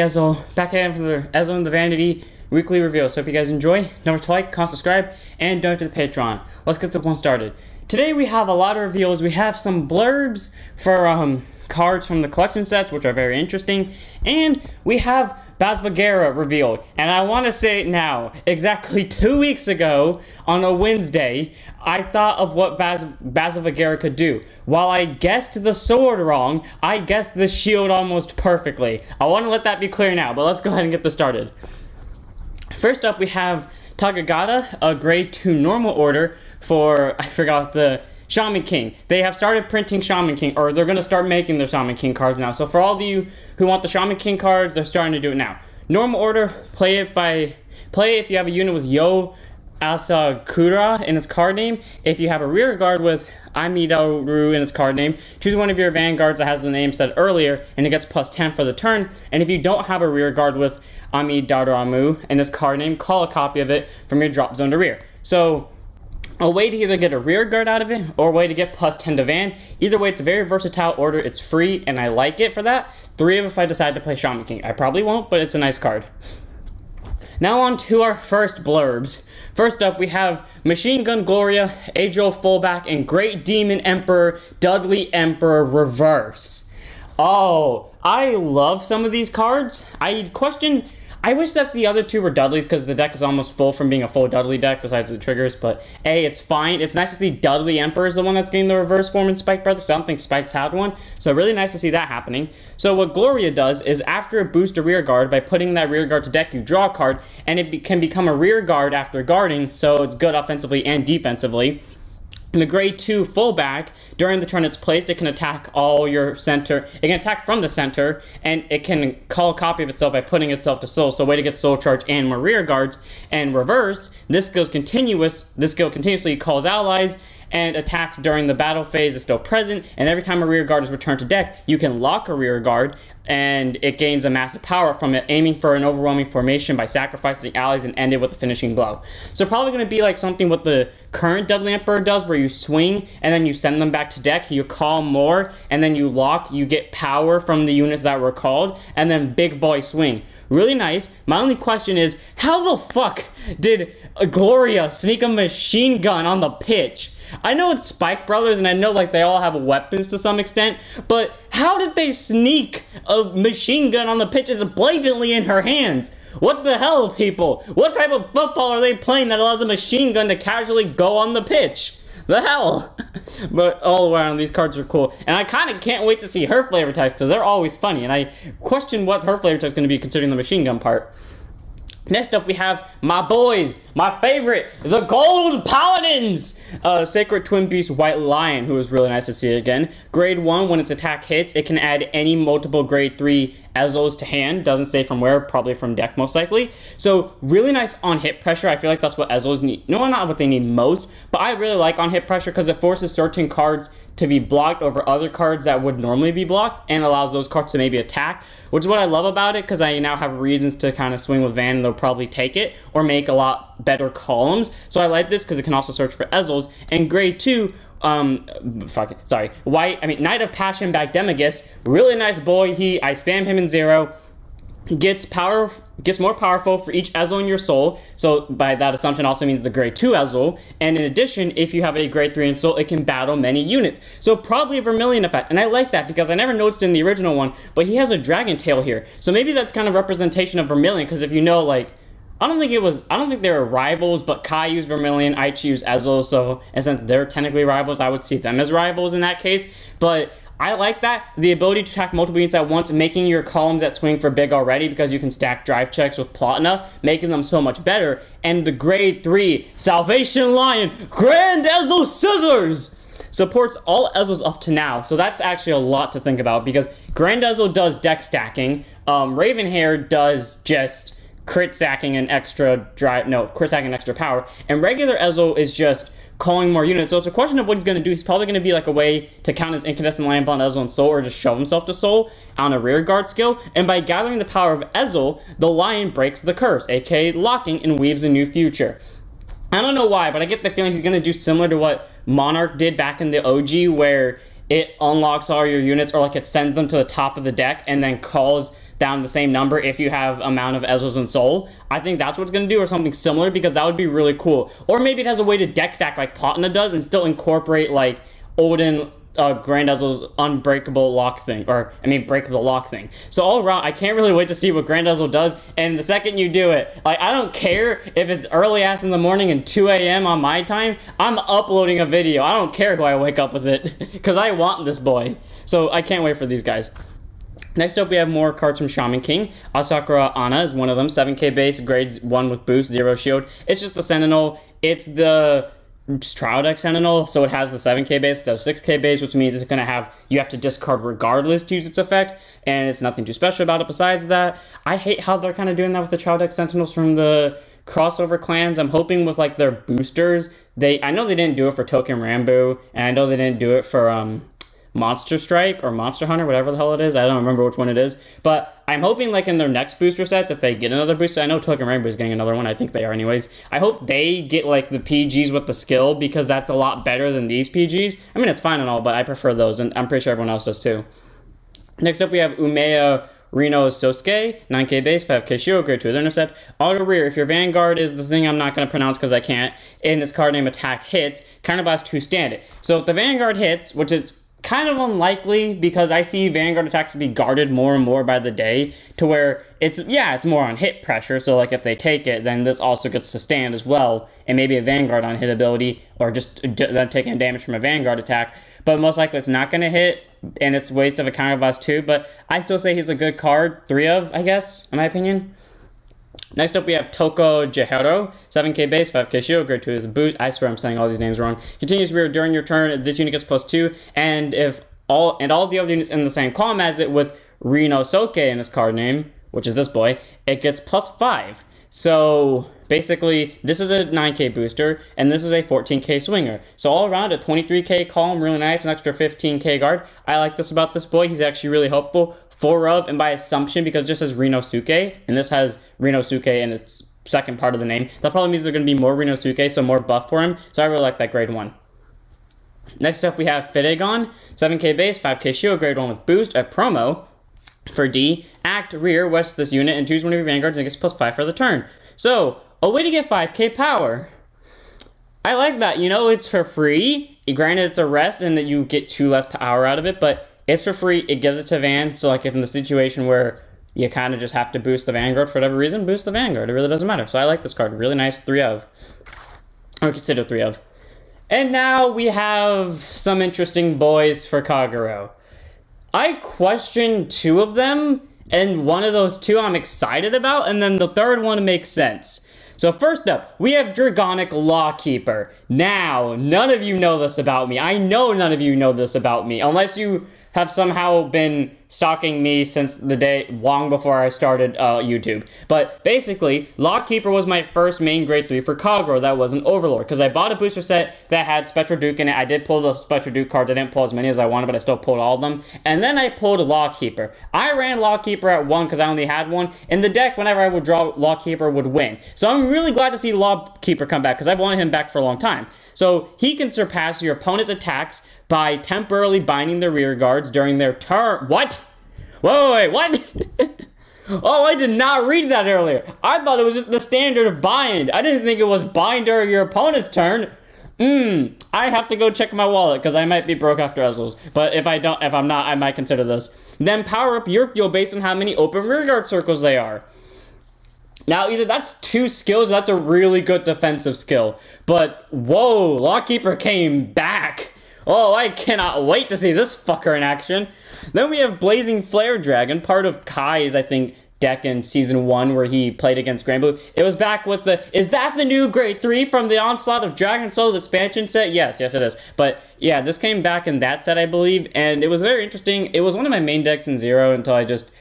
Ezel, back again for the Ezel and the Vanity weekly review. So if you guys enjoy, don't forget to like, comment, subscribe, and donate to the Patreon. Let's get this one started. Today we have a lot of reveals. We have some blurbs for cards from the collection sets, which are very interesting, and we have Bavsargra revealed. And I want to say it now, exactly 2 weeks ago on a Wednesday, I thought of what Bavsargra could do. While I guessed the sword wrong, I guessed the shield almost perfectly. I want to let that be clear now, but let's go ahead and get this started. First up, we have Tagagata, a grade 2 normal order for, I forgot, the Shaman King. They have started printing Shaman King, or they're going to start making their Shaman King cards now. So for all of you who want the Shaman King cards, they're starting to do it now. Normal order, play it if you have a unit with Yo Asakura in its card name. If you have a rear guard with Amidaru in its card name, choose one of your vanguards that has the name said earlier, and it gets plus 10 for the turn. And if you don't have a rear guard with Amidaramu in its card name, call a copy of it from your drop zone to rear. So a way to either get a rear guard out of it, or a way to get plus 10 to van. Either way, it's a very versatile order. It's free, and I like it for that. 3 if I decide to play Shaman King. I probably won't, but it's a nice card. Now on to our first blurbs. First up, we have Machine Gun Gloria-Ajail Fullback, and Great Demon Emperor Dudley Emperor Reverse. Oh, I love some of these cards. I wish that the other two were Dudleys, because the deck is almost full from being a full Dudley deck besides the triggers, but A, it's fine. It's nice to see Dudley Emperor is the one that's getting the reverse form in Spike Brothers. I don't think Spike's had one, so really nice to see that happening. So what Gloria does is after it boosts a rear guard, by putting that rear guard to deck, you draw a card, and it can become a rear guard after guarding, so it's good offensively and defensively. In the grade 2 fullback, during the turn it's placed, it can attack all your center. It can attack from the center, and it can call a copy of itself by putting itself to soul. So a way to get soul charge and more rear guards. And reverse, this skill continuously calls allies and attacks during the battle phase is still present, and every time a rear guard is returned to deck, you can lock a rear guard, and it gains a massive power from it, aiming for an overwhelming formation by sacrificing allies and end it with a finishing blow. So probably going to be like something what the current Dudley Emperor does, where you swing, and then you send them back to deck, you call more, and then you lock, you get power from the units that were called, and then big boy swing. Really nice. My only question is, how the fuck did Gloria sneak a machine gun on the pitch? I know it's Spike Brothers, and I know like they all have weapons to some extent, but how did they sneak a machine gun on the pitch as blatantly in her hands? What the hell, people? What type of football are they playing that allows a machine gun to casually go on the pitch? The hell? But all around, these cards are cool, and I kind of can't wait to see her flavor text, because they're always funny, and I question what her flavor text is going to be considering the machine gun part. Next up, we have my boys, my favorite, the Gold Paladins! Sacred Twin Beast White Lion, who is really nice to see again. Grade 1, when its attack hits, it can add any multiple grade 3 Ezels to hand. Doesn't say from where, probably from deck most likely. So really nice on hit pressure. I feel like that's what Ezels need. No, not what they need most, but I really like on hit pressure because it forces certain cards to be blocked over other cards that would normally be blocked, and allows those cards to maybe attack, which is what I love about it, because I now have reasons to kind of swing with Van, and they'll probably take it or make a lot better columns. So I like this because it can also search for Ezels. And grade 2, Knight of Passion Bagdemagus, really nice boy. I spam him in 0. Gets more powerful for each Ezel in your soul, so by that assumption also means the grade 2 Ezel, and in addition, if you have a grade 3 in soul, it can battle many units, so probably a Vermilion effect, and I like that because I never noticed in the original one, but he has a dragon tail here, so maybe that's kind of representation of Vermilion, because if you know, like, I don't think they were rivals, but Kai used Vermilion, Aichi used Ezel, so and since they're technically rivals, I would see them as rivals in that case, but I like that, the ability to attack multiple units at once, making your columns that swing for big already, because you can stack drive checks with Platina, making them so much better. And the grade 3 Salvation Lion Grand Ezel Scissors supports all Ezels up to now, so that's actually a lot to think about, because Grand Ezel does deck stacking, Ravenhair does just crit stacking and extra power, and regular Ezel is just calling more units. So it's a question of what he's going to do. He's probably going to be like a way to count his Incandescent Lion Bond Ezel and Soul, or just shove himself to Soul on a rear guard skill. And by gathering the power of Ezel, the Lion breaks the curse, aka locking, and weaves a new future. I don't know why, but I get the feeling he's going to do similar to what Monarch did back in the OG, where it unlocks all your units, or like it sends them to the top of the deck and then calls down the same number if you have amount of Ezels and Soul. I think that's what it's going to do, or something similar, because that would be really cool. Or maybe it has a way to deck stack like Pantun does and still incorporate like Odin Grand Ezel's unbreakable lock thing, or I mean break the lock thing. So all around, I can't really wait to see what Grand Ezel does, and the second you do it, like, I don't care if it's early ass in the morning and 2 a.m. on my time, I'm uploading a video. I don't care who I wake up with it, because I want this boy. So I can't wait for these guys. Next up, we have more cards from Shaman King. Asakura Ana is one of them. 7k base, grades 1 with boost, 0 shield. It's just the Sentinel. It's the Trial Deck Sentinel, so it has the 7k base, the 6k base, which means it's going to have, you have to discard regardless to use its effect, and it's nothing too special about it besides that. I hate how they're kind of doing that with the Trial Deck Sentinels from the crossover clans. I'm hoping with like their boosters, I know they didn't do it for Token Rambo, and I know they didn't do it for Monster Strike or Monster Hunter, whatever the hell it is. I don't remember which one it is, but I'm hoping like in their next booster sets, if they get another booster, I know Token Rainbow is getting another one. I think they are anyways. I hope they get like the PGs with the skill, because that's a lot better than these PGs. I mean, it's fine and all, but I prefer those, and I'm pretty sure everyone else does too. Next up, we have Umeya Reno Sosuke, 9k base, 5k shield, grade 2 with intercept. Auto rear, if your Vanguard is the thing I'm not going to pronounce because I can't, in its card name attack hits, Counterblast 2 stand it. So if the Vanguard hits, which it's kind of unlikely, because I see Vanguard attacks to be guarded more and more by the day, to where it's more on hit pressure, so like if they take it, then this also gets to stand as well, and maybe a Vanguard on hit ability, or just them taking damage from a Vanguard attack, but most likely it's not going to hit, and it's waste of a Counterblast 2, but I still say he's a good card, 3 of, I guess, in my opinion. Next up, we have Toko Jihiro, 7k base, 5k shield, grade 2 with a boost. I swear I'm saying all these names wrong. Continues rear during your turn. This unit gets +2, and if all the other units in the same column as it with Reno Soke in his card name, which is this boy, it gets +5. So basically, this is a 9k booster, and this is a 14k swinger. So all around, a 23k column, really nice, an extra 15k guard. I like this about this boy. He's actually really helpful. 4 of, and by assumption, because it just says Renosuke, and this has Renosuke in its second part of the name, that probably means they're going to be more Renosuke, so more buff for him, so I really like that grade 1. Next up, we have Fidegon, 7k base, 5k shield, grade 1 with boost, a promo for D, act rear, west this unit, and choose one of your Vanguards and it gets +5 for the turn. So, a way to get 5k power. I like that, you know, it's for free. Granted, it's a rest, and that you get 2 less power out of it, but it's for free, it gives it to Van, so like if in the situation where you kind of just have to boost the Vanguard for whatever reason, boost the Vanguard, it really doesn't matter. So I like this card, really nice, 3 of, or consider 3 of. And now we have some interesting boys for Kagero. I question 2 of them, and one of those 2 I'm excited about, and then the third one makes sense. So first up, we have Dragonic Lawkeeper. Now, none of you know this about me. I know none of you know this about me, unless you have somehow been stalking me since the day long before I started YouTube. But basically, Lawkeeper was my first main grade 3 for Kagero that wasn't Overlord, because I bought a booster set that had Spectral Duke in it. I did pull the Spectral Duke cards. I didn't pull as many as I wanted, but I still pulled all of them. And then I pulled Lawkeeper. I ran Lawkeeper at 1 because I only had one. In the deck, whenever I would draw, Lawkeeper would win. So I'm really glad to see Lawkeeper come back, because I've wanted him back for a long time. So he can surpass your opponent's attacks by temporarily binding the rear guards during their turn. What? Whoa, wait, what? Oh, I did not read that earlier. I thought it was just the standard of bind. I didn't think it was bind during your opponent's turn. I have to go check my wallet because I might be broke after Ezels. But if I'm not, I might consider this. Then power up your fuel based on how many open rear guard circles they are. Now, either that's 2 skills, or that's a really good defensive skill. But, whoa, Lawkeeper came back. Oh, I cannot wait to see this fucker in action. Then we have Blazing Flare Dragon, part of Kai's, I think, deck in Season 1, where he played against Granblue. It was back with the... Is that the new Grade 3 from the Onslaught of Dragon Souls expansion set? Yes, it is. But, yeah, this came back in that set, I believe, and it was very interesting. It was one of my main decks in Zero until I just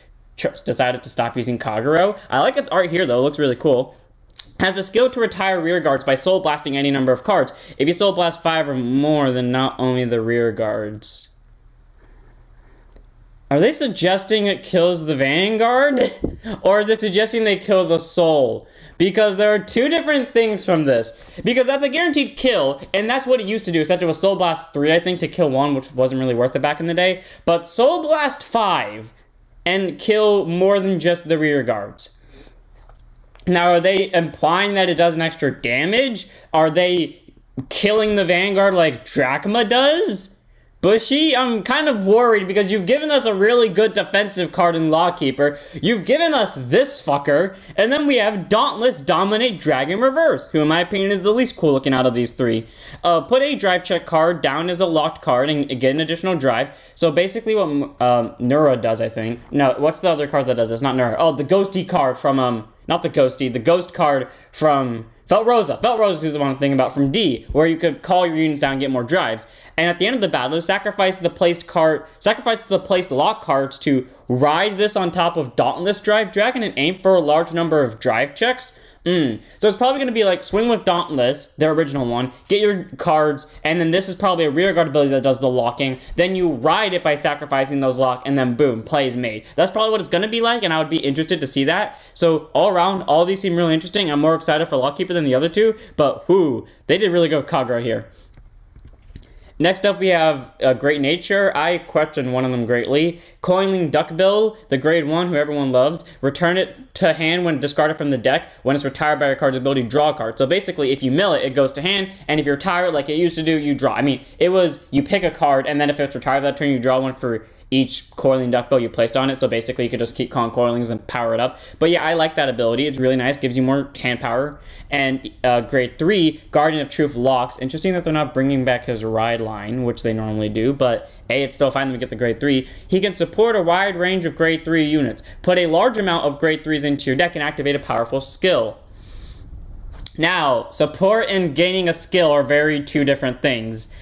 decided to stop using Kagero. I like its art here, though. It looks really cool. Has the skill to retire rear guards by soul blasting any number of cards. If you soul blast 5 or more, then not only the rear guards. Are they suggesting it kills the Vanguard? Or is it suggesting they kill the soul? Because there are 2 different things from this. Because that's a guaranteed kill, and that's what it used to do, except it was soul blast 3, I think, to kill 1, which wasn't really worth it back in the day. But soul blast 5 and kill more than just the rear guards. Now, are they implying that it does an extra damage? Are they killing the Vanguard like Drachma does? Bushy, I'm kind of worried because you've given us a really good defensive card in Lawkeeper. You've given us this fucker, and then we have Dauntless Dominate Dragon Reverse, who in my opinion is the least cool looking out of these three. Put a drive check card down as a locked card and get an additional drive. So basically what Nura does, I think. No, what's the other card that does this? Not Nura. Oh, the Ghosty card from, not the Ghosty, the Ghost card from Feltrosa. Feltrosa is the one I'm thinking about from D, where you could call your units down and get more drives. And at the end of the battle, sacrifice the placed lock cards to ride this on top of Dauntless Drive Dragon and aim for a large number of drive checks. So it's probably going to be like swing with Dauntless, their original one, get your cards, and then this is probably a rear guard ability that does the locking. Then you ride it by sacrificing those lock, and then boom, play is made. That's probably what it's going to be like, and I would be interested to see that. So all around, all these seem really interesting. I'm more excited for Lawkeeper than the other two, but whoo, they did really go Kagra here. Next up, we have Great Nature. I question one of them greatly. Coiling Duckbill, the grade 1, who everyone loves. Return it to hand when discarded from the deck. When it's retired by your card's ability, draw a card. So basically, if you mill it, it goes to hand. And if you retire it like it used to do, you draw. I mean, it was, you pick a card, and then if it's retired that turn, you draw one for each Coiling Duckbill you placed on it. So basically, you could just keep calling Coilings and power it up. But yeah, I like that ability. It's really nice. Gives you more hand power. And grade 3, Guardian of Truth locks. Interesting that they're not bringing back his ride line, which they normally do. But A, it's still fine to get the grade 3. He can support a wide range of grade 3 units. Put a large amount of grade 3s into your deck and activate a powerful skill. Now, support and gaining a skill are two different things.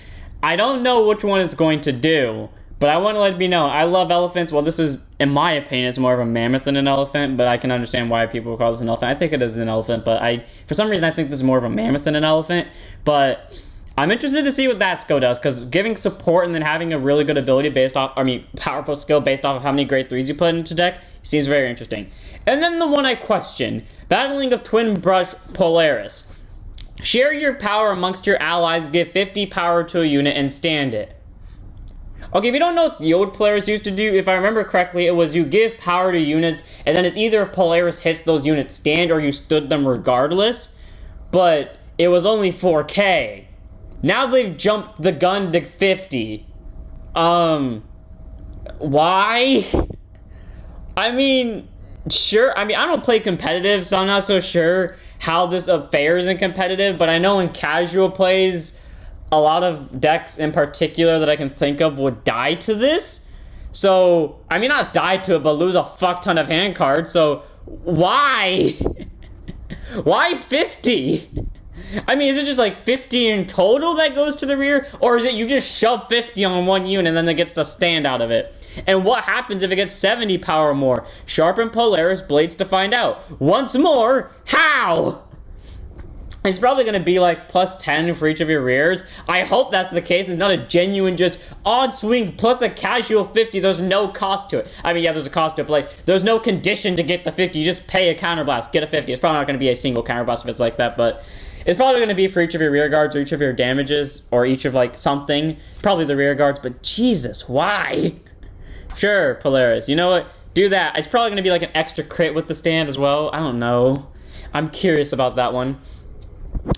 I don't know which one it's going to do. But I want to let it be known, I love elephants. Well, this is, in my opinion, it's more of a mammoth than an elephant, but I can understand why people call this an elephant. I think it is an elephant, but for some reason, I think this is more of a mammoth than an elephant. But I'm interested to see what that skill does, because giving support and then having a really good ability based off, powerful skill based off of how many grade 3s you put into deck seems very interesting. And then the one I question, Battling of Twin Brush Polaris. Share your power amongst your allies, give 50 power to a unit, and stand it. Okay, if you don't know what the old Polaris used to do, if I remember correctly, it was you give power to units, and then it's either if Polaris hits those units stand or you stood them regardless, but it was only 4K. Now they've jumped the gun to 50. Why? I mean, sure, I don't play competitive, so I'm not so sure how this fares in competitive, but I know in casual plays, a lot of decks in particular that I can think of would die to this. So, not die to it, but lose a fuck ton of hand cards. So, why? Why 50? Is it just like 50 in total that goes to the rear? Or is it you just shove 50 on one unit and then it gets a stand out of it? And what happens if it gets 70 power or more? Sharpen Polaris blades to find out. Once more, how? It's probably going to be like plus 10 for each of your rears. I hope that's the case. It's not a genuine just odd swing plus a casual 50. There's no cost to it. Yeah, there's a cost to it, but like, there's no condition to get the 50. You just pay a counterblast, get a 50. It's probably not going to be a single counterblast if it's like that, but it's probably going to be for each of your rear guards or each of your damages or each of like something. Probably the rear guards, but Jesus, why? Sure, Polaris. You know what? Do that. It's probably going to be like an extra crit with the stand as well. I don't know. I'm curious about that one.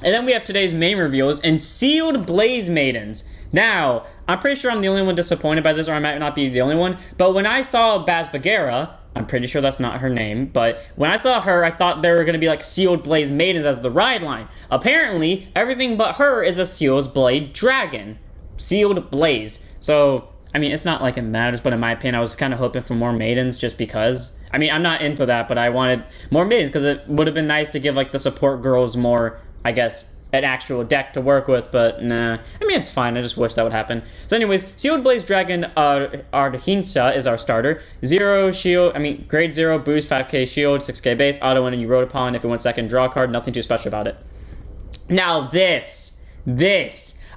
And then we have today's main reveals and Sealed Blaze Maidens. Now, I'm pretty sure I'm the only one disappointed by this, or I might not be the only one, but when I saw Bavsargra, I'm pretty sure that's not her name, but when I saw her, I thought there were going to be like Sealed Blaze Maidens as the ride line. Apparently, everything but her is a Sealed Blade Dragon. Sealed Blaze. So, it's not like it matters, but in my opinion, I was kind of hoping for more maidens just because. I'm not into that, but I wanted more maidens because it would have been nice to give like the support girls more, I guess, an actual deck to work with, but nah. It's fine. I just wish that would happen. So anyways, Sealed Blaze Dragon Ardhinsa is our starter. 0 shield, grade 0 boost, 5k shield, 6k base, auto when you rode upon. If you want second, draw a card. Nothing too special about it. Now this.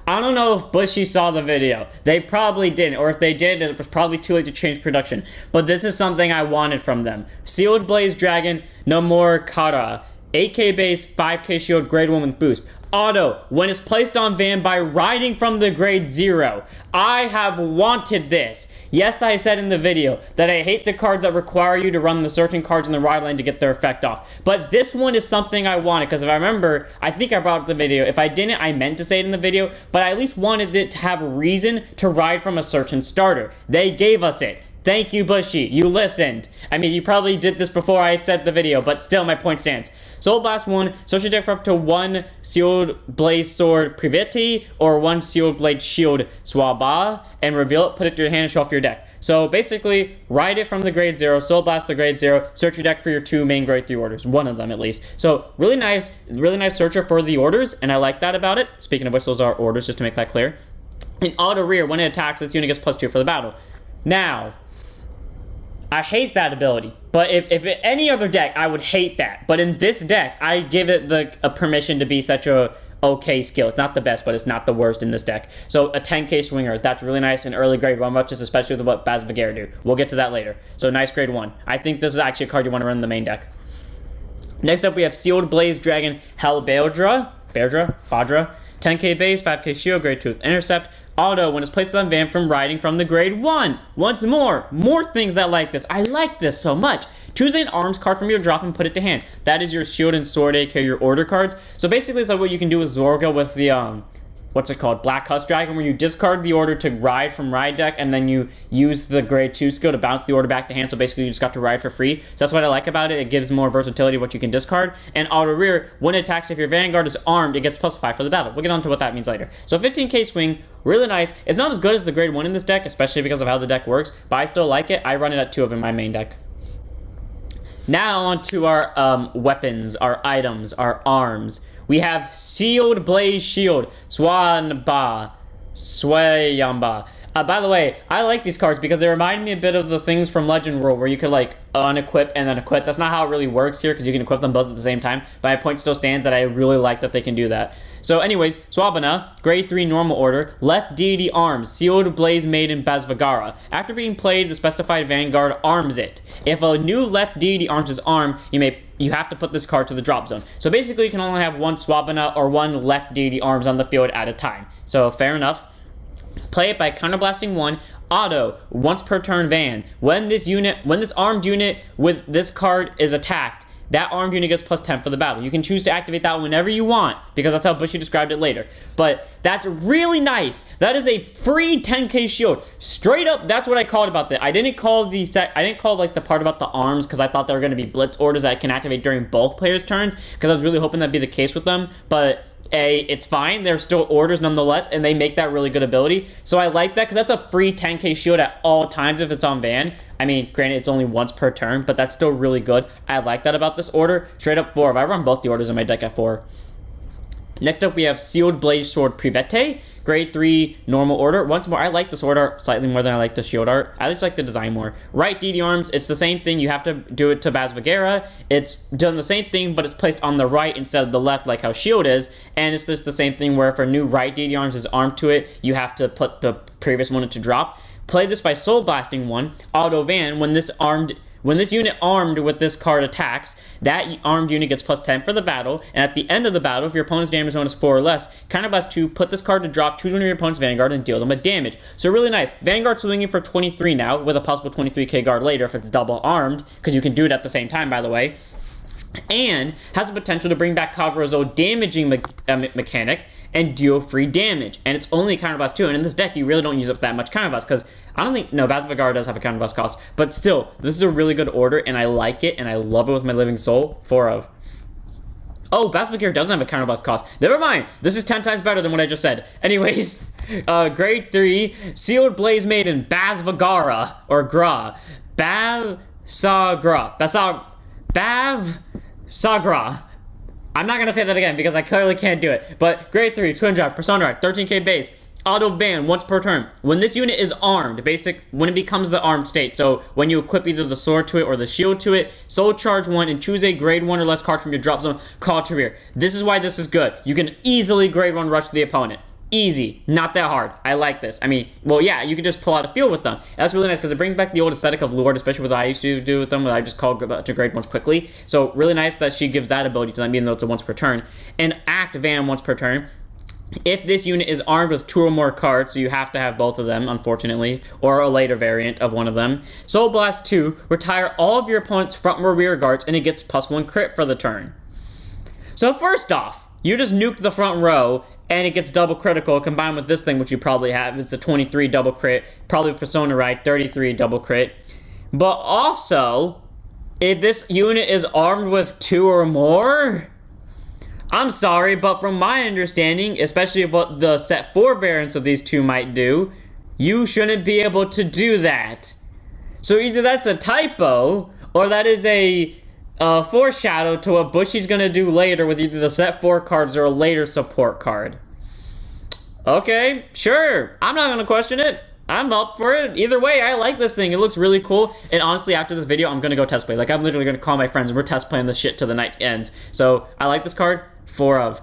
I don't know if Bushy saw the video. They probably didn't, or if they did, it was probably too late to change production. But this is something I wanted from them. Sealed Blaze Dragon, no more Kara. 8k base, 5k shield, grade 1 with boost. Auto, when it's placed on Van by riding from the grade 0. I have wanted this. Yes, I said in the video that I hate the cards that require you to run the certain cards in the ride line to get their effect off. But this one is something I wanted, because if I remember, I think I brought up the video. If I didn't, I meant to say it in the video, but I at least wanted it to have a reason to ride from a certain starter. They gave us it. Thank you, Bushy. You listened. I mean, you probably did this before I said the video, but still, my point stands. Soul Blast 1, search your deck for up to 1 Sealed Blaze Sword Priveti or 1 Sealed Blade Shield Swaba, and reveal it, put it to your hand, and show off your deck. So basically, ride it from the grade 0, Soul Blast the grade 0, search your deck for your 2 main grade 3 orders, one of them at least. So really nice searcher for the orders, and I like that about it. Speaking of which, those are orders, just to make that clear. In auto rear, when it attacks, this unit gets +2 for the battle. Now, I hate that ability, but if any other deck, I would hate that. But in this deck, I give it a permission to be such a okay skill. It's not the best, but it's not the worst in this deck. So a 10k swinger, that's really nice in early grade 1 matches, especially with what Bavsargra do. We'll get to that later. So nice grade 1. I think this is actually a card you want to run in the main deck. Next up, we have Sealed Blaze Dragon Bavsargra, 10k base, 5k shield, grade 2 with intercept. Auto, when it's placed on Van from riding from the grade 1. Once more things that like this. I like this so much. Choose an arms card from your drop and put it to hand. That is your shield and sword, aka your order cards. So basically it's like what you can do with Zorga with the, what's it called? Black Husk Dragon, where you discard the order to ride from ride deck, and then you use the grade 2 skill to bounce the order back to hand, so basically you just got to ride for free. So that's what I like about it. It gives more versatility of what you can discard. And auto rear, when it attacks, if your Vanguard is armed, it gets +5 for the battle. We'll get on to what that means later. So 15k swing, really nice. It's not as good as the grade 1 in this deck, especially because of how the deck works, but I still like it. I run it at 2 of in my main deck. Now on to our weapons, our items, our arms. We have Sealed Blaze Shield, Swayamba. By the way, I like these cards because they remind me a bit of the things from Legend World where you could like unequip and then equip. That's not how it really works here because you can equip them both at the same time, but my point still stands that I really like that they can do that. So anyways, Swabana, grade 3 normal order, left deity arms, Sealed Blaze Maiden Bavsargra. After being played, the specified Vanguard arms it. If a new left deity arms his arm, you have to put this card to the drop zone. So basically you can only have 1 Swabana or 1 left deity arms on the field at a time. So fair enough. Play it by counterblasting 1. Auto, once per turn Van. When this armed unit with this card is attacked, that armed unit gets +10 for the battle. You can choose to activate that whenever you want, because that's how Bushy described it later. But that's really nice. That is a free 10k shield. Straight up, that's what I called about that. I didn't call like the part about the arms because I thought they were going to be blitz orders that I can activate during both players' turns, because I was really hoping that'd be the case with them. But it's fine. They're still orders nonetheless, and they make that really good ability. So I like that because that's a free 10k shield at all times if it's on Van. I mean, granted, it's only once per turn, but that's still really good. I like that about this order. Straight up 4. I run both the orders in my deck at 4. Next up, we have Sealed Blaze Sword Priveti, grade 3 normal order. Once more, I like the sword art slightly more than I like the shield art. I just like the design more. Right DD arms, it's the same thing. You have to do it to Bavsargra. It's done the same thing, but it's placed on the right instead of the left like how shield is. And it's just the same thing where if a new right DD arms is armed to it, you have to put the previous one into drop. Play this by Soul Blasting 1. Auto Van, when this unit armed with this card attacks, that armed unit gets +10 for the battle, and at the end of the battle, if your opponent's damage zone is 4 or less, counterblast 2, put this card to drop, choose one of your opponent's Vanguard, and deal them a damage. So really nice. Vanguard swinging for 23 now, with a possible 23k guard later if it's double armed, because you can do it at the same time, by the way. And has the potential to bring back Kagura's damaging mechanic and deal free damage. And it's only counterblast 2, and in this deck, you really don't use up that much counterblast, because I don't think, no, Bavsargra does have a counterblast cost, but still, this is a really good order, and I like it, and I love it with my living soul. 4 of. Oh, Bavsargra doesn't have a counterblast cost. Never mind, this is 10 times better than what I just said. Anyways, grade 3, Sealed Blaze Maiden Bavsargra, or Gra. Bavsargra. I'm not going to say that again because I clearly can't do it. But grade 3, 200, Persona Art, 13k base, auto Van, once per turn. When this unit is armed, when it becomes the armed state, so when you equip either the sword to it or the shield to it, soul charge 1 and choose a grade 1 or less card from your drop zone, call to rear. This is why this is good. You can easily grade 1 rush the opponent. Easy, not that hard. I like this. I mean, well, yeah, you can just pull out a field with them. That's really nice because it brings back the old aesthetic of Lord, especially with what I used to do with them, where I just call to grade once quickly. So really nice that she gives that ability to them, even though it's a once per turn. And act Van once per turn. If this unit is armed with 2 or more cards, so you have to have both of them, unfortunately, or a later variant of one of them. Soul Blast 2, retire all of your opponent's front or rear guards, and it gets +1 crit for the turn. So first off, you just nuked the front row, and it gets double critical combined with this thing, which you probably have. It's a 23 double crit, probably Persona right, 33 double crit. But also, if this unit is armed with 2 or more, I'm sorry, but from my understanding, especially of what the set 4 variants of these two might do, you shouldn't be able to do that. So either that's a typo, or that is a foreshadow to what Bushy's gonna do later with either the set 4 cards or a later support card. Okay, sure. I'm not gonna question it. I'm up for it. Either way, I like this thing. It looks really cool. And honestly, after this video, I'm gonna go test play. Like, I'm literally gonna call my friends and we're test playing this shit till the night ends. So, I like this card. 4 of.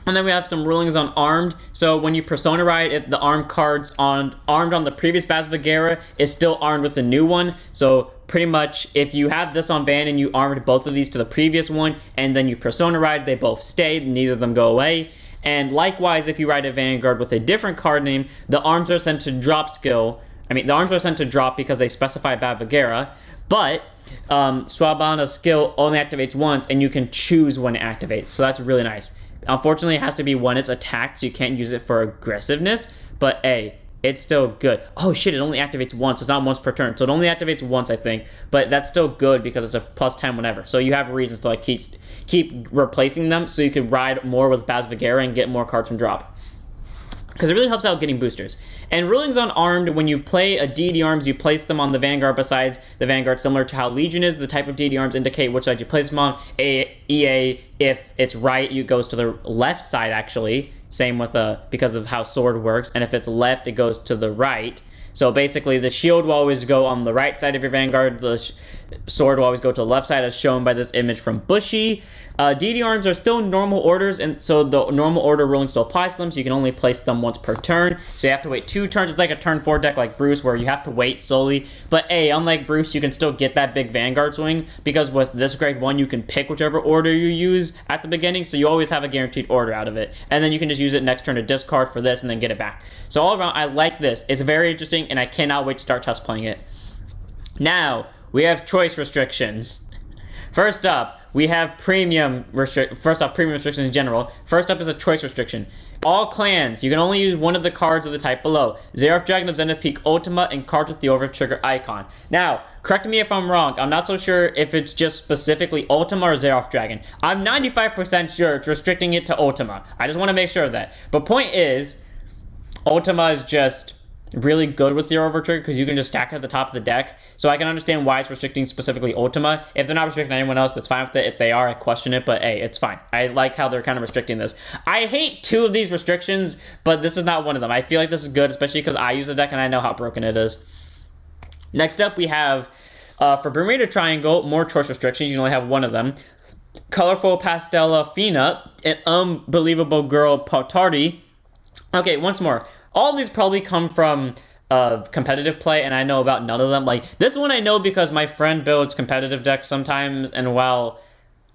And then we have some rulings on armed. So when you Persona Ride, the armed cards armed on the previous Bavsargra is still armed with the new one. So pretty much if you have this on Van and you armed both of these to the previous one and then you Persona Ride, they both stay, neither of them go away. And likewise, if you ride a Vanguard with a different card name, the arms are sent to drop skill. I mean, the arms are sent to drop because they specify Bavsargra, but Swabana's skill only activates once and you can choose when it activates. So that's really nice. Unfortunately, it has to be when it's attacked, so you can't use it for aggressiveness. But hey, it's still good. Oh shit, it only activates once. So it's not once per turn. So it only activates once, I think. But that's still good because it's a +10 whenever. So you have reasons to like keep replacing them so you can ride more with Bavsargra and get more cards from drop. Because it really helps out getting boosters. And rulings on armed, when you play a DD arms, you place them on the Vanguard besides the Vanguard, similar to how Legion is. The type of DD arms indicate which side you place them on. EA, if it's right, it goes to the left side, actually. Same with because of how sword works. And if it's left, it goes to the right. So basically, the shield will always go on the right side of your Vanguard. The sword will always go to the left side, as shown by this image from Bushy. DD arms are still normal orders, and so the normal order ruling still applies to them, so you can only place them once per turn. So you have to wait 2 turns. It's like a turn 4 deck like Bruce, where you have to wait solely. But hey, unlike Bruce, you can still get that big Vanguard swing, because with this grade 1, you can pick whichever order you use at the beginning, so you always have a guaranteed order out of it. And then you can just use it next turn to discard for this and then get it back. So all around, I like this. It's very interesting, and I cannot wait to start test playing it. Now, we have choice restrictions. First up, we have premium restrictions in general. First up is a choice restriction. All clans, you can only use one of the cards of the type below. Xerath Dragon of Zenith Peak Ultima and cards with the Overtrigger icon. Now, correct me if I'm wrong. I'm not so sure if it's just specifically Ultima or Xerath Dragon. I'm 95% sure it's restricting it to Ultima. I just want to make sure of that. But point is, Ultima is just really good with your Overtrigger because you can just stack it at the top of the deck. So I can understand why it's restricting specifically Ultima. If they're not restricting anyone else, that's fine with it. If they are, I question it, but hey, it's fine. I like how they're kind of restricting this. I hate 2 of these restrictions, but this is not one of them. I feel like this is good, especially because I use the deck and I know how broken it is. Next up, we have, for Bermuda Triangle, more choice restrictions. You can only have one of them. Colorful Pastella Fina and Unbelievable Girl Potardi. Okay, once more. All these probably come from competitive play, and I know about none of them. Like, this one I know because my friend builds competitive decks sometimes, and while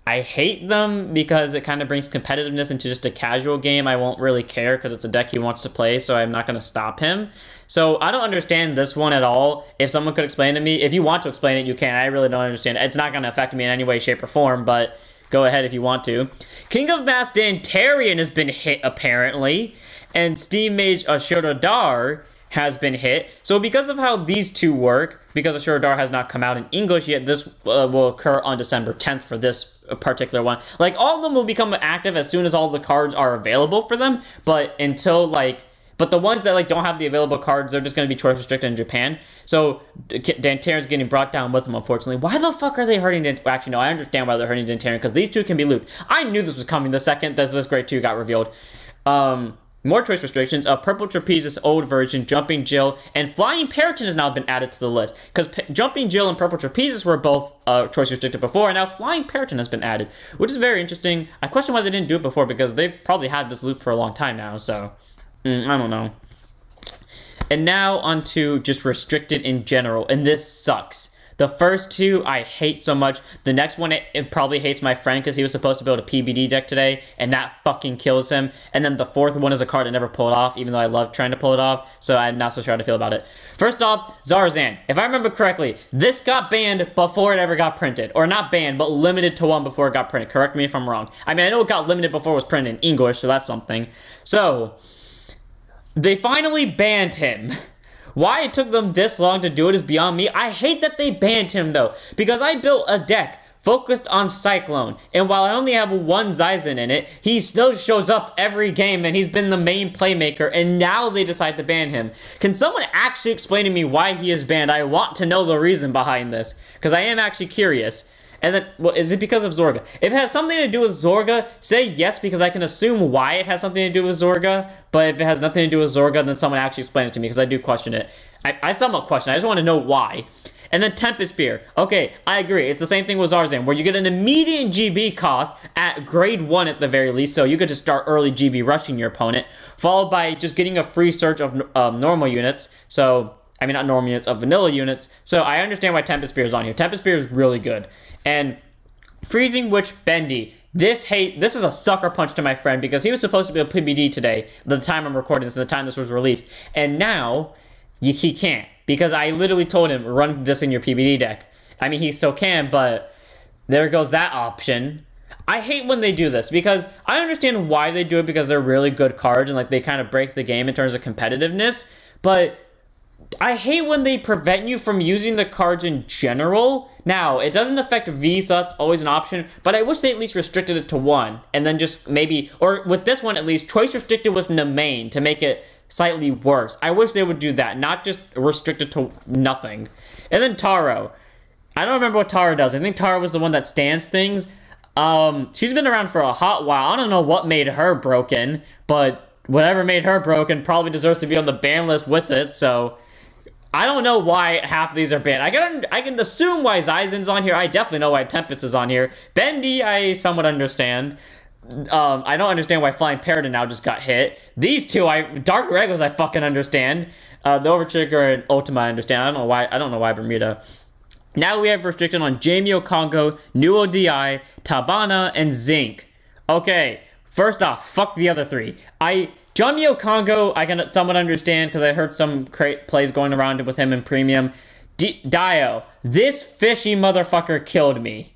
I hate them because it kind of brings competitiveness into just a casual game, I won't really care because it's a deck he wants to play, so I'm not going to stop him. So I don't understand this one at all. If someone could explain to me, if you want to explain it, you can. I really don't understand. It's not going to affect me in any way, shape, or form, but go ahead if you want to. King of Mass Dantarian has been hit, apparently. And Steam Mage Ashirodar has been hit. So because of how these two work, because Ashirodar has not come out in English yet, this will occur on December 10th for this particular one. Like, all of them will become active as soon as all the cards are available for them, but until, like, but the ones that, like, don't have the available cards, they're just going to be choice restricted in Japan. So Dantarian's getting brought down with them, unfortunately. Why the fuck are they hurting Dantarian? Actually, no, I understand why they're hurting Dantarian, because these two can be looped. I knew this was coming the second this grade 2 got revealed. more choice restrictions of Purple Trapeze's old version, Jumping Jill, and Flying Peryton has now been added to the list. Because Jumping Jill and Purple Trapezes were both choice restricted before, and now Flying Peryton has been added, which is very interesting. I question why they didn't do it before, because they've probably had this loop for a long time now, so I don't know. And now onto just restricted in general, and this sucks. The first two I hate so much. The next one, it probably hates my friend because he was supposed to build a PBD deck today, and that fucking kills him. And then the fourth one is a card I never pulled off, even though I love trying to pull it off, so I'm not so sure how to feel about it. First off, Zarzan. If I remember correctly, this got banned before it ever got printed. Or not banned, but limited to one before it got printed. Correct me if I'm wrong. I mean, I know it got limited before it was printed in English, so that's something. So, they finally banned him. Why it took them this long to do it is beyond me. I hate that they banned him, though, because I built a deck focused on Cyclone, and while I only have one Zyzen in it, he still shows up every game, and he's been the main playmaker, and now they decide to ban him. Can someone actually explain to me why he is banned? I want to know the reason behind this, because I am actually curious. And then, well, is it because of Zorga? If it has something to do with Zorga, say yes, because I can assume why it has something to do with Zorga. But if it has nothing to do with Zorga, then someone actually explain it to me, because I do question it. I somewhat question it. I just want to know why. And then Tempest Spear. Okay, I agree. It's the same thing with Zarzan, where you get an immediate GB cost at grade 1 at the very least, so you could just start early GB rushing your opponent, followed by just getting a free search of normal units. So, I mean, not normal units, of vanilla units. So I understand why Tempest Spear is on here. Tempest Spear is really good. And Freezing Witch Bendy. This is a sucker punch to my friend, because he was supposed to be a PBD today, the time I'm recording this, and the time this was released. And now, he can't, because I literally told him, run this in your PBD deck. I mean, he still can, but there goes that option. I hate when they do this, because I understand why they do it, because they're really good cards, and like they kind of break the game in terms of competitiveness, but I hate when they prevent you from using the cards in general. Now, it doesn't affect V, so that's always an option, but I wish they at least restricted it to one, and then just maybe, or with this one at least, choice restricted with the main to make it slightly worse. I wish they would do that, not just restricted to nothing. And then Taro. I don't remember what Taro does. I think Taro was the one that stands things. She's been around for a hot while. I don't know what made her broken, but whatever made her broken probably deserves to be on the ban list with it, so I don't know why half of these are banned. I can assume why Zyzen's on here. I definitely know why Tempest is on here. Bendy, I somewhat understand. I don't understand why Flying Peryton now just got hit. These two, Dark Regulars, I fucking understand. The Overtrigger and Ultima, I understand. I don't know why Bermuda. Now we have restricted on Jamio Congo, Nuo DI, Tabana, and Zinc. Okay, first off, fuck the other three. Jamio Congo, I can somewhat understand, because I heard some plays going around with him in Premium. Dio, this fishy motherfucker killed me.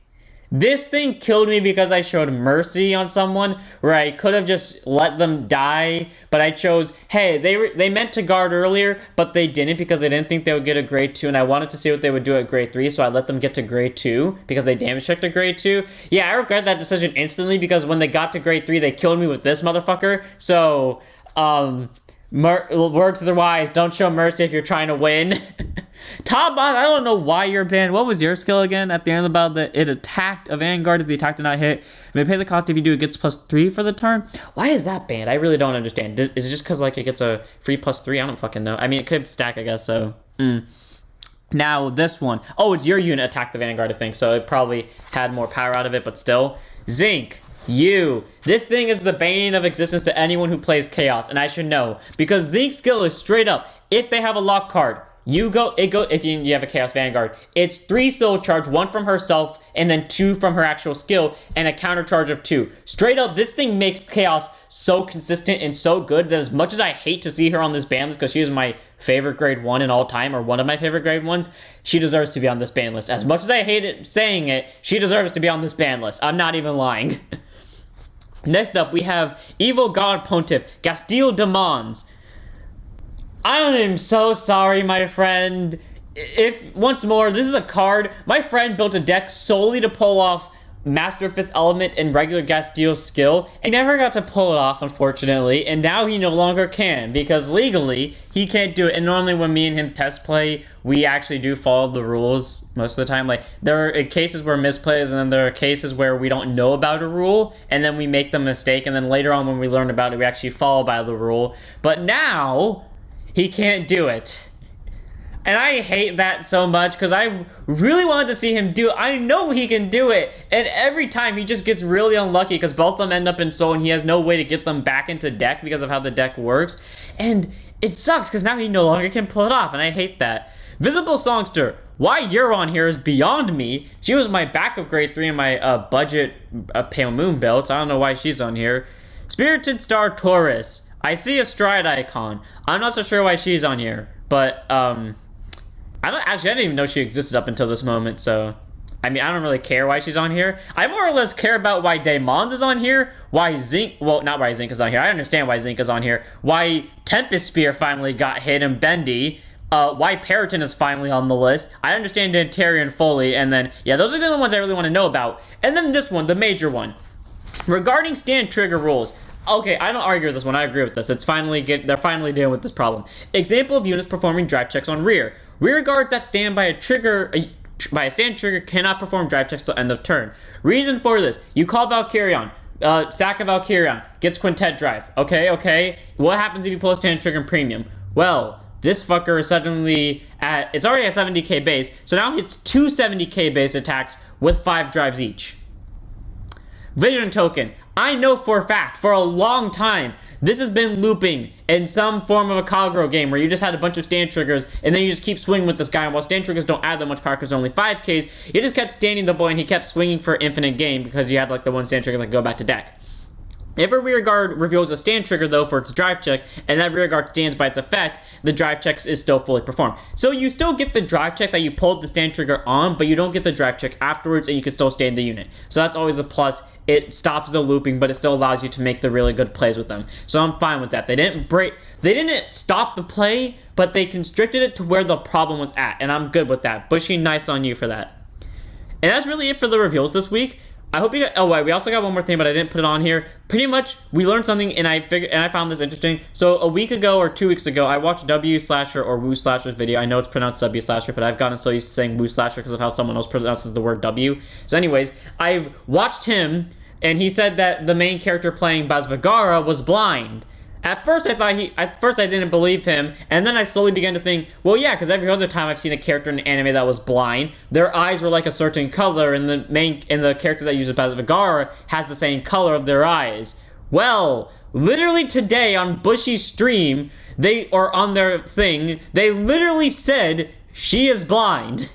This thing killed me because I showed mercy on someone, where I could have just let them die, but I chose, hey, they meant to guard earlier, but they didn't, because they didn't think they would get a grade 2, and I wanted to see what they would do at grade 3, so I let them get to grade 2, because they damage checked to grade 2. Yeah, I regret that decision instantly, because when they got to grade 3, they killed me with this motherfucker, so, word to the wise, don't show mercy if you're trying to win. Tabana, I don't know why you're banned. What was your skill again at the end of the battle? That it attacked a Vanguard if the attack did not hit. May pay the cost if you do, it gets +3 for the turn. Why is that banned? I really don't understand. Is it just because like it gets a free +3? I don't fucking know. I mean, it could stack, I guess, so. Now, this one. Oh, it's your unit attacked the Vanguard, I think, so it probably had more power out of it, but still. Zinc. This thing is the bane of existence to anyone who plays Chaos, and I should know, because Zinc's skill is straight up, if they have a lock card, if you have a Chaos Vanguard, it's 3 soul charge, 1 from herself, and then 2 from her actual skill, and a counter charge of 2. Straight up, this thing makes Chaos so consistent and so good that as much as I hate to see her on this ban list, because she is my favorite grade 1 in all time, or one of my favorite grade 1s, she deserves to be on this ban list. As much as I hate it saying it, she deserves to be on this ban list. I'm not even lying. Next up, we have Evil God Pontiff, Gastille Demons. I am so sorry, my friend. Once more, this is a card. My friend built a deck solely to pull off Master Fifth Element and regular Gasteel skill, and he never got to pull it off, unfortunately, and now he no longer can, because legally, he can't do it. And normally when me and him test play, we actually do follow the rules most of the time. Like, there are cases where misplays, and then there are cases where we don't know about a rule, and then we make the mistake, and then later on when we learn about it, we actually follow by the rule. But now, he can't do it. And I hate that so much, because I really wanted to see him do it. I know he can do it, and every time he just gets really unlucky, because both of them end up in soul, and he has no way to get them back into deck because of how the deck works. And it sucks, because now he no longer can pull it off, and I hate that. Visible Songster, why you're on here is beyond me. She was my backup grade 3 in my budget Pale Moon build, so I don't know why she's on here. Spirited Star Taurus, I see a stride icon. I'm not so sure why she's on here, but I didn't even know she existed up until this moment, so I mean, I don't really care why she's on here. I more or less care about why Daemons is on here, why Zinc, well, not why Zinc is on here, I understand why Zinc is on here, why Tempest Spear finally got hit and Bendy, why Periton is finally on the list. I understand Dantarian fully, and then, yeah, those are the only ones I really want to know about. And then this one, the major one. Regarding stand trigger rules, okay, I don't argue with this one, I agree with this. They're finally dealing with this problem. Example of units performing drive checks on rear. Rear guards that stand by a stand trigger cannot perform drive checks till end of turn. Reason for this, you call Valkyrion, sack of Valkyrion, gets quintet drive. Okay. What happens if you pull a stand trigger in premium? Well, this fucker is suddenly it's already at 70k base, so now it's 2 70k base attacks with 5 drives each. Vision token. I know for a fact, for a long time, this has been looping in some form of a Kagro game where you just had a bunch of stand triggers and then you just keep swinging with this guy, and while stand triggers don't add that much power because they're only 5Ks, you just kept standing the boy and he kept swinging for infinite game because you had like the one stand trigger that go back to deck. If a rear guard reveals a stand trigger though for its drive check, and that rear guard stands by its effect, the drive check is still fully performed. So you still get the drive check that you pulled the stand trigger on, but you don't get the drive check afterwards, and you can still stay in the unit. So that's always a plus. It stops the looping, but it still allows you to make the really good plays with them. So I'm fine with that. They didn't stop the play, but they constricted it to where the problem was at, and I'm good with that. Bushy, nice on you for that. And that's really it for the reveals this week. I hope you got, oh wait, we also got one more thing, but I didn't put it on here. Pretty much, we learned something, and I found this interesting. So a week ago or 2 weeks ago, I watched W Slasher or Woo Slasher's video. I know it's pronounced W Slasher, but I've gotten so used to saying Woo Slasher because of how someone else pronounces the word W. So anyways, I've watched him, and he said that the main character playing Bavsargra was blind. At first I didn't believe him, and then I slowly began to think, well yeah, because every other time I've seen a character in an anime that was blind, their eyes were like a certain color, and the character that uses Bavsargra has the same color of their eyes. Well, literally today on Bushy's stream, on their thing, they literally said she is blind.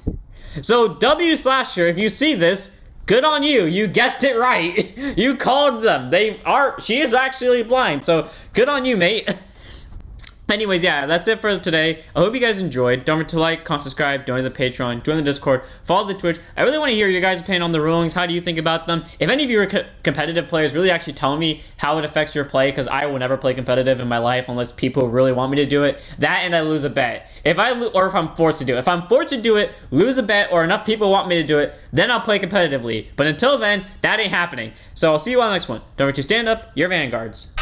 So W Slasher, if you see this, good on you. You guessed it right. You called them. She is actually blind. So good on you, mate. Anyways, yeah, that's it for today. I hope you guys enjoyed. Don't forget to like, comment, subscribe, donate to the Patreon, join the Discord, follow the Twitch. I really want to hear your guys' opinion on the rulings. How do you think about them? If any of you are competitive players, really actually tell me how it affects your play, because I will never play competitive in my life unless people really want me to do it. That and I lose a bet. If I'm forced to do it. If I'm forced to do it, lose a bet, or enough people want me to do it, then I'll play competitively. But until then, that ain't happening. So I'll see you on the next one. Don't forget to stand up, your vanguards.